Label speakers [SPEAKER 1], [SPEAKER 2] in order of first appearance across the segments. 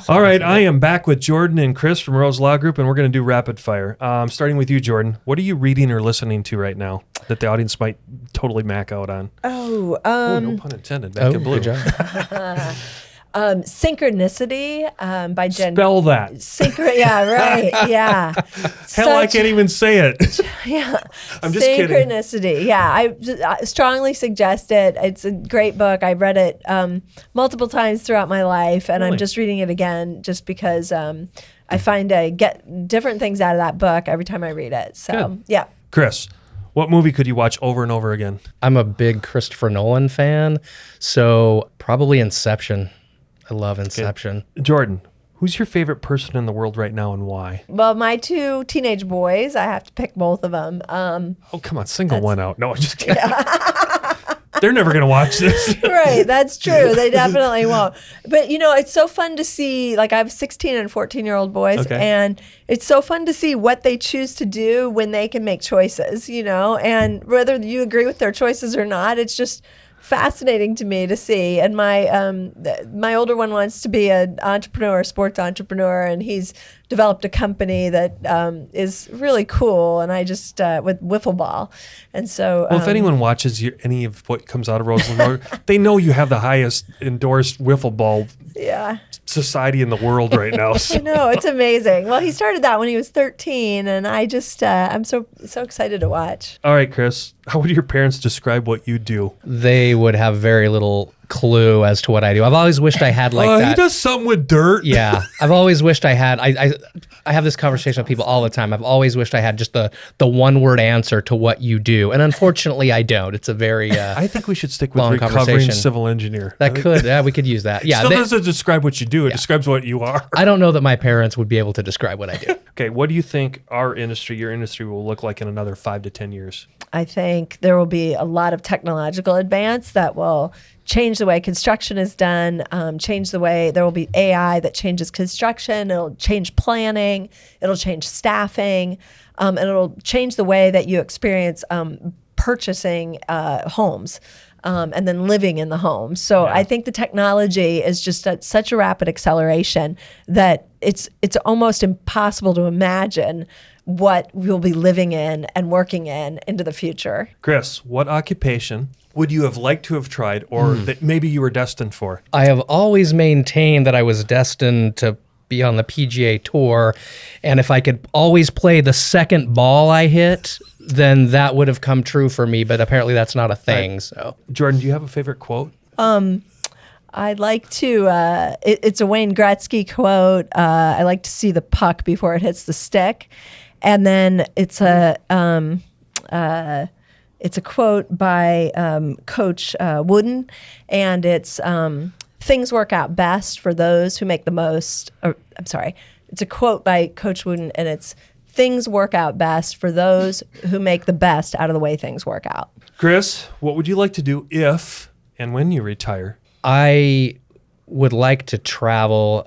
[SPEAKER 1] All right, I am back with Jordan and Chris from Rose Law Group, and we're going to do rapid fire. Starting with you, Jordan. What are you reading or listening to right now that the audience might totally mac out on?
[SPEAKER 2] Oh,
[SPEAKER 1] no pun intended. Back in Blue.
[SPEAKER 3] Good job.
[SPEAKER 2] Synchronicity by Jen.
[SPEAKER 1] Spell that.
[SPEAKER 2] Yeah, right. Yeah.
[SPEAKER 1] Hell, I can't even say it.
[SPEAKER 2] Yeah.
[SPEAKER 1] I'm just kidding.
[SPEAKER 2] Synchronicity. Yeah. I strongly suggest it. It's a great book. I've read it multiple times throughout my life, and
[SPEAKER 1] Really?
[SPEAKER 2] I'm just reading it again just because I find I get different things out of that book every time I read it. So,
[SPEAKER 1] Good.
[SPEAKER 2] yeah.
[SPEAKER 1] Chris, what movie could you watch over and over again?
[SPEAKER 3] I'm a big Christopher Nolan fan, so probably Inception. I love Inception.
[SPEAKER 1] Jordan, who's your favorite person in the world right now and why?
[SPEAKER 2] Well, my 2 teenage boys, I have to pick both of them.
[SPEAKER 1] Oh, come on, single one out. No, I'm just kidding. They're never going to watch this.
[SPEAKER 2] Right, that's true. They definitely won't. But, it's so fun to see, like I have 16 and 14-year-old boys, and it's so fun to see what they choose to do when they can make choices, and whether you agree with their choices or not, it's just fascinating to me to see. And my older one wants to be an entrepreneur, a sports entrepreneur, and he's developed a company that is really cool. And I just with wiffle ball, and so.
[SPEAKER 1] Well, if anyone watches any of what comes out of Roseland, they know you have the highest endorsed wiffle ball society in the world right now. So.
[SPEAKER 2] I know, it's amazing. Well, he started that when he was 13, and I just I'm so excited to watch.
[SPEAKER 1] All right, Chris, how would your parents describe what you do?
[SPEAKER 3] They would have very little clue as to what I do. I've always wished I had that.
[SPEAKER 1] He does something with dirt.
[SPEAKER 3] Yeah, I've always wished I had. I have this conversation with people all the time. I've always wished I had just the one word answer to what you do, and unfortunately, I don't. It's a very
[SPEAKER 1] I think we should stick with
[SPEAKER 3] long
[SPEAKER 1] recovering
[SPEAKER 3] conversation.
[SPEAKER 1] Civil engineer.
[SPEAKER 3] We could use that. Yeah,
[SPEAKER 1] Still doesn't describe what you do. It describes what you are.
[SPEAKER 3] I don't know that my parents would be able to describe what I do.
[SPEAKER 1] Okay, what do you think your industry will look like in another 5 to 10 years?
[SPEAKER 2] I think there will be a lot of technological advance that will change the way construction is done, change the way there will be AI that changes construction. It'll change planning. It'll change staffing. And it'll change the way that you experience purchasing homes. And then living in the home. So I think the technology is just at such a rapid acceleration that it's almost impossible to imagine what we'll be living in and working in into the future.
[SPEAKER 1] Chris, what occupation would you have liked to have tried or that maybe you were destined for?
[SPEAKER 3] I have always maintained that I was destined to be on the PGA Tour, and if I could always play the second ball I hit, then that would have come true for me, but apparently that's not a thing. Right. So,
[SPEAKER 1] Jordan, do you have a favorite quote?
[SPEAKER 2] I'd like to, it's a Wayne Gretzky quote. I like to see the puck before it hits the stick. And then it's a quote by Coach Wooden, and it's things work out best for those who make the most. It's a quote by Coach Wooden, and it's things work out best for those who make the best out of the way things work out.
[SPEAKER 1] Chris, what would you like to do if and when you retire?
[SPEAKER 3] I would like to travel.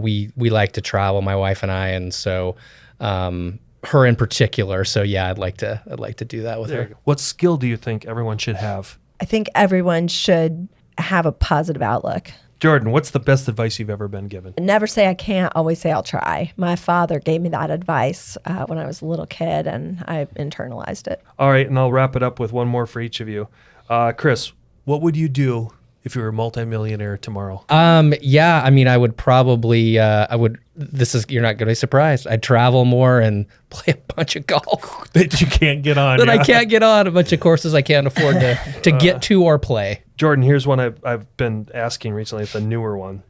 [SPEAKER 3] We like to travel, my wife and I, and so her in particular. So yeah, I'd like to do that with her.
[SPEAKER 1] What skill do you think everyone should have?
[SPEAKER 2] I think everyone should have a positive outlook.
[SPEAKER 1] Jordan, what's the best advice you've ever been given?
[SPEAKER 2] Never say I can't, always say I'll try. My father gave me that advice when I was a little kid, and I internalized it.
[SPEAKER 1] All right, and I'll wrap it up with one more for each of you. Chris, what would you do if you were a multimillionaire tomorrow?
[SPEAKER 3] Yeah, I mean, I would probably, you're not going to be surprised. I'd travel more and play a bunch of golf.
[SPEAKER 1] That you can't get on.
[SPEAKER 3] That I can't get on, a bunch of courses I can't afford to get to or play.
[SPEAKER 1] Jordan, here's one I've been asking recently. It's a newer one.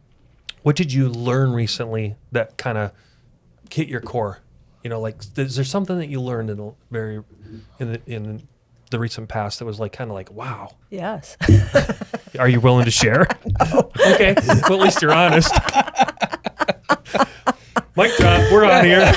[SPEAKER 1] What did you learn recently that kind of hit your core? Is there something that you learned in the recent past that was kind of wow?
[SPEAKER 2] Yes.
[SPEAKER 1] Are you willing to share?
[SPEAKER 2] No.
[SPEAKER 1] Okay. Well, at least you're honest. Mic drop. We're on here.